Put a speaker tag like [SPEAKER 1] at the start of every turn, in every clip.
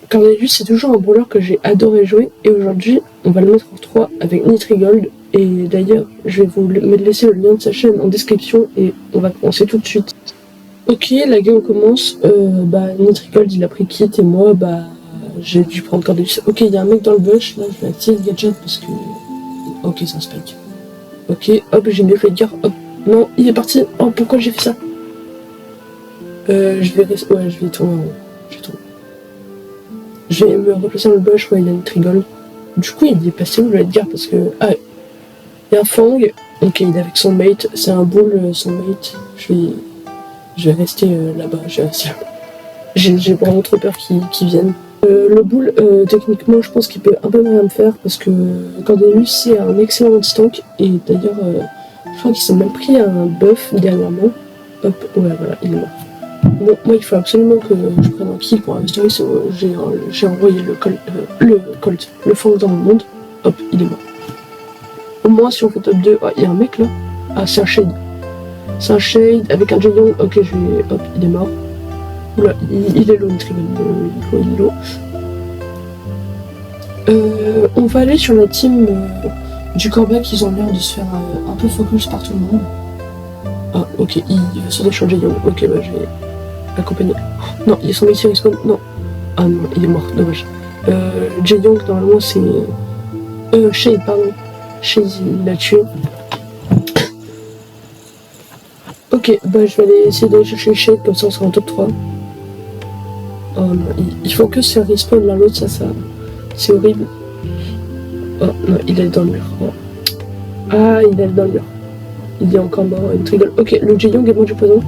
[SPEAKER 1] Cornelius, c'est toujours un brawler que j'ai adoré jouer, et aujourd'hui, on va le mettre en 3 avec Nitrigold. Et d'ailleurs, je vais vous laisser le lien de sa chaîne en description, et on va commencer tout de suite. Ok, la game commence. Nitrigold, il a pris Kit, et moi, j'ai dû prendre Cornelius. Ok, il y a un mec dans le bush, là, je vais activer le gadget parce que... Ok, c'est un spike. Ok, hop, j'ai mieux fait de dire, hop. Non, il est parti. Oh, pourquoi j'ai fait ça? Je vais rester... Ouais, je vais tourner en haut. Je vais me replacer dans le bush, ouais, il y a une Nitrigold. Du coup, il est passé où le Edgar? Parce que... Ah, il y a un Fang. Ok, il est avec son mate. C'est un bull, son mate. Je vais rester là-bas. J'ai vraiment trop peur qu'il vienne. Le bull, techniquement, je pense qu'il peut un peu rien me faire parce que Cornelius, c'est un excellent anti-tank. Et d'ailleurs, je crois qu'ils s'est même pris un buff dernièrement. Hop, ouais, voilà, il est mort. Bon, moi, il faut absolument que je prenne un kill pour investir. J'ai envoyé le Fang dans le monde. Hop, il est mort. Au moins, si on fait top 2, il y a un mec là. Ah, c'est un Shade. C'est un Shade avec un Jayon. Ok, je vais. Hop, il est mort. Oula, il est low, il est low. On va aller sur la team du Corbac. Ils ont l'air de se faire un peu focus par tout le monde. Ah, ok, il va sauter sur Jayon. Ok, je vais accompagner. Non, il est son ici respawn. Non. Ah non, il est mort, dommage. Jayon, normalement, c'est. Shade, pardon. Shade, il l'a tué. Ok, je vais aller essayer d'aller chercher Shade, comme ça on sera en top 3. Oh non, il faut que ça respawn l'un l'autre, ça, c'est horrible. Oh non, il est dans le mur. Oh. Ah, il est dans le mur. Il est encore mort, une Nitrigold. Ok, le Jaeyong est mort du poison.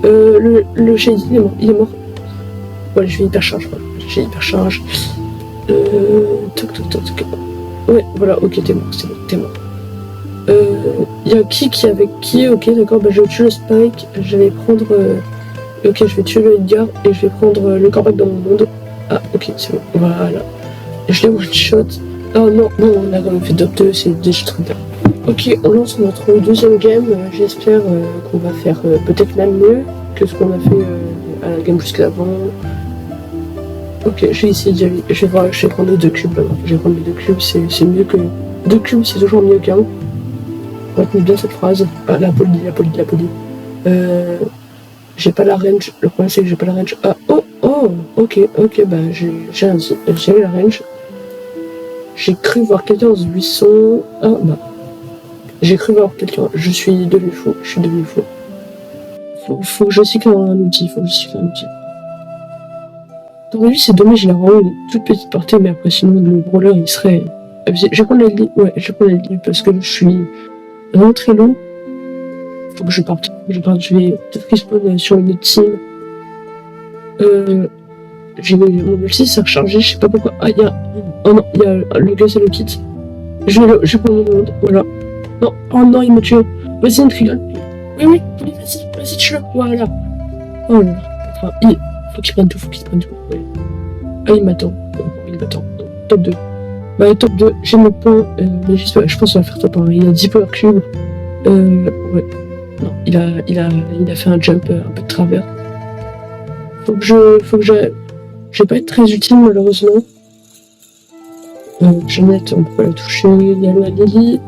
[SPEAKER 1] Le Shade, il est mort. Ouais, je vais hypercharge, voilà. J'ai hypercharge. Toc. Ouais, voilà, ok, t'es mort, c'est bon, t'es mort. Y'a qui est avec qui? Ok, d'accord, je vais tuer le Spike, je vais prendre... Ok, je vais tuer le Edgar et je vais prendre le Corbac dans mon monde. Ah, ok, c'est bon, voilà. Je l'ai one-shot. Oh non, on a quand même fait top 2, c'est déjà très bien. Ok, on lance notre deuxième game, j'espère qu'on va faire peut-être même mieux que ce qu'on a fait à la game jusqu'avant. Ok, je vais essayer d'y aller. Je vais prendre les 2 cubes là-bas. Je vais prendre les 2 cubes, c'est mieux que... 2 cubes, c'est toujours mieux qu'un. Retenez bien cette phrase. Ah, la poly. J'ai pas la range. Le problème, c'est que j'ai pas la range. Ah, ok, j'ai la range. J'ai cru voir quelqu'un dans ce buisson. Ah, j'ai cru voir quelqu'un. Je suis devenu fou. Faut que je cycle un outil. Dans lui, c'est dommage, il a vraiment une toute petite portée, mais après, sinon, le brawler, il serait abusé. Je vais prendre la ligne. Ouais, je vais prendre la ligne parce que je suis vraiment très long. Faut que je parte. Je vais peut-être respawn sur une autre team. Mon ulti s'est rechargé, je sais pas pourquoi. Ah, oh non, il y a le gars, c'est le kit. Je vais prendre mon monde, voilà. Non, oh non, il m'a tué. Vas-y, Nitrigold. Oui, vas-y, tue-le. Voilà. Oh là là. Enfin, faut qu'il prenne tout. Ouais. Ah, il m'attend. Top 2. Top 2, j'ai mon point. Mais je pense qu'on va faire top 1. Il a 10 power cubes. Ouais. Non, il a fait un jump un peu de travers. Faut que j'aille. Je vais pas être très utile malheureusement. Jeannette, on peut pas la toucher. Il y a la Lily.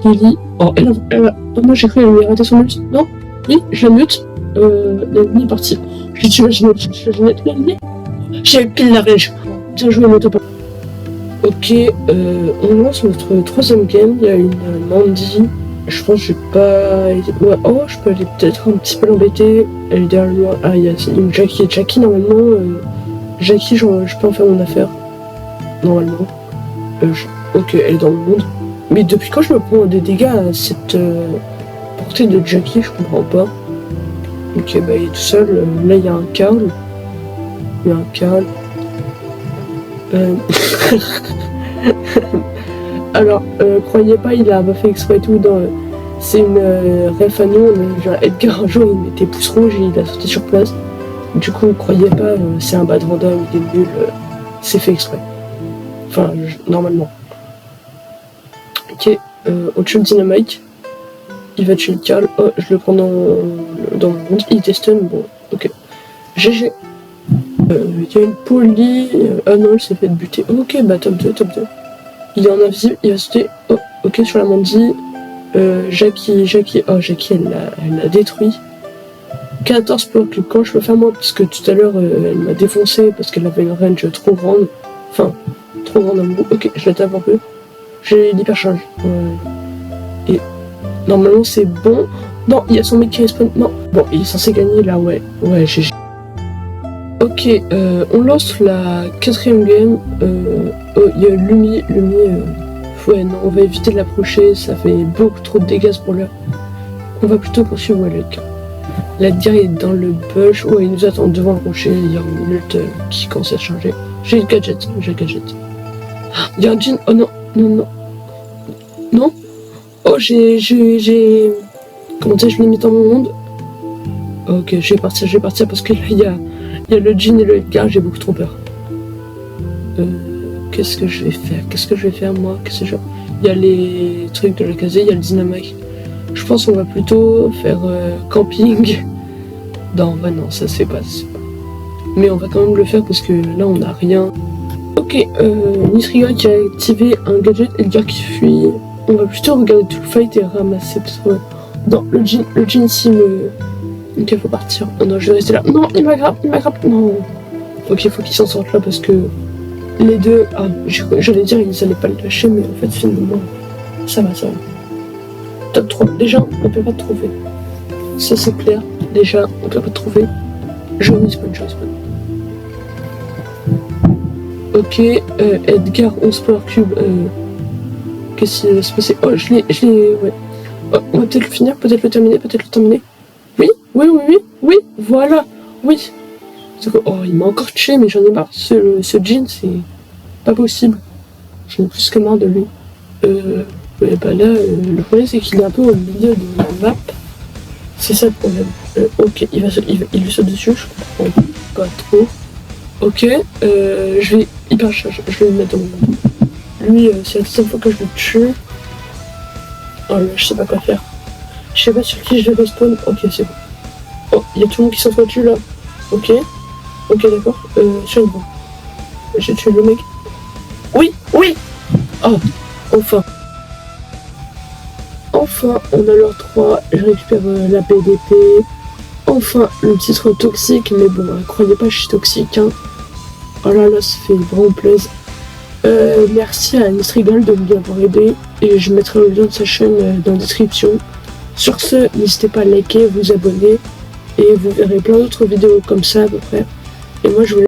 [SPEAKER 1] Oh, oh non, j'ai cru qu'elle lui a raté son ult. Non, oui, je la mute. La Lily est partie. J'ai tué la Jeannette. La Lily. J'ai pile la rage. Bien joué, mon top. Ok, on lance notre troisième game. Il y a une Mandy. Je pense que je vais pas... Ouais, je peux aller peut-être un petit peu l'embêter. Elle est derrière moi. Ah, il y a une Jackie. Jackie, normalement... Jackie, je peux en faire mon affaire. Normalement. Ok, elle est dans le monde. Mais depuis quand je me prends des dégâts à cette portée de Jackie, je comprends pas. Ok, il est tout seul. Là, il y a un Carl. Alors, croyez pas, il a pas fait exprès et tout. C'est une ref à nous. Genre Edgar, un jour, il mettait pouce rouge et il a sauté sur place. Du coup, croyez pas, c'est un bad random, il est nul. C'est fait exprès. Enfin, normalement. Ok, on tue le Dynamite. Il va tuer le Carl. Oh, je le prends dans le monde. Il est stun, bon, ok. GG. Il y a une Polly. Ah non, elle s'est fait buter. Ok, bah top 2, top 2. Il est en invisible, il va sauter. Oh, ok, sur la Mandy. Jackie, elle l'a détruit. 14 pour que quand je peux faire moi, parce que tout à l'heure, elle m'a défoncé parce qu'elle avait une range trop grande. Enfin, trop grande à mon goût. Ok, je la tape un peu. J'ai l'hypercharge. Et normalement, c'est bon. Non, il y a son mec qui respawn. Non. Bon, il est censé gagner là, ouais. Ouais, GG. Ok, on lance la 4ème game. Oh, il y a Lumi. Ouais, non, on va éviter de l'approcher. Ça fait beaucoup trop de dégâts pour l'heure. On va plutôt poursuivre Walek. La guerre est dans le bush. Ouais, il nous attend devant le rocher. Il y a une minute qui commence à changer. J'ai le gadget. Il y a un jean. Oh non. Non. Oh, j'ai... Comment dire, je l'ai mis dans mon monde. Ok, je vais partir parce que là, il y a le jean et le Edgar, j'ai beaucoup trop peur. Qu'est-ce que je vais faire moi? Il y a les trucs de la casée, il y a le dynamite. Je pense qu'on va plutôt faire camping. Non, bah non, ça c'est pas. Mais on va quand même le faire parce que là on n'a rien. Ok, Nisriga qui a activé un gadget, Edgar qui fuit. On va plutôt regarder tout le fight et ramasser parce que... Non, le jean ici me... Ok, faut partir. Oh non, je vais rester là. Non, il m'aggrappe, non. Ok, faut qu'ils s'en sortent là parce que les deux... Ah, j'allais dire ils allaient pas le lâcher, mais en fait, finalement, ça va. Top 3. Déjà, on peut pas te trouver. Ça, c'est clair. Déjà, on peut pas te trouver. Je respawn. Ok, Edgar, 11 power cube. Qu'est-ce qui va se passer? Oh, je l'ai... Ouais. Oh, on va peut-être le finir, peut-être le terminer. Oui, voilà, oui. Oh, il m'a encore tué, mais j'en ai marre. Ce jean, c'est pas possible. J'en ai plus que marre de lui. Ouais, bah là, le problème, c'est qu'il est un peu au milieu de la map. C'est ça le problème. Ok, il lui saute dessus, je comprends pas trop. Ok, je vais hyper charge, je vais le mettre dans mon monde. Lui, c'est la deuxième fois que je le tue. Oh là, je sais pas quoi faire. Je sais pas sur qui je vais respawn. Ok, c'est bon. Oh, il y a tout le monde qui s'entretue là. Ok, d'accord. C'est bon. J'ai tué le mec. Oui. Oh, enfin, on a l'heure 3. Je récupère la BDP. Enfin, le titre toxique. Mais bon, croyez pas, je suis toxique. Hein. Oh là, ça fait vraiment plaisir. Merci à Nistrigol de nous avoir aidé. Et je mettrai le lien de sa chaîne dans la description. Sur ce, n'hésitez pas à liker, vous abonner. Et vous verrez plein d'autres vidéos comme ça à peu près. Et moi je vous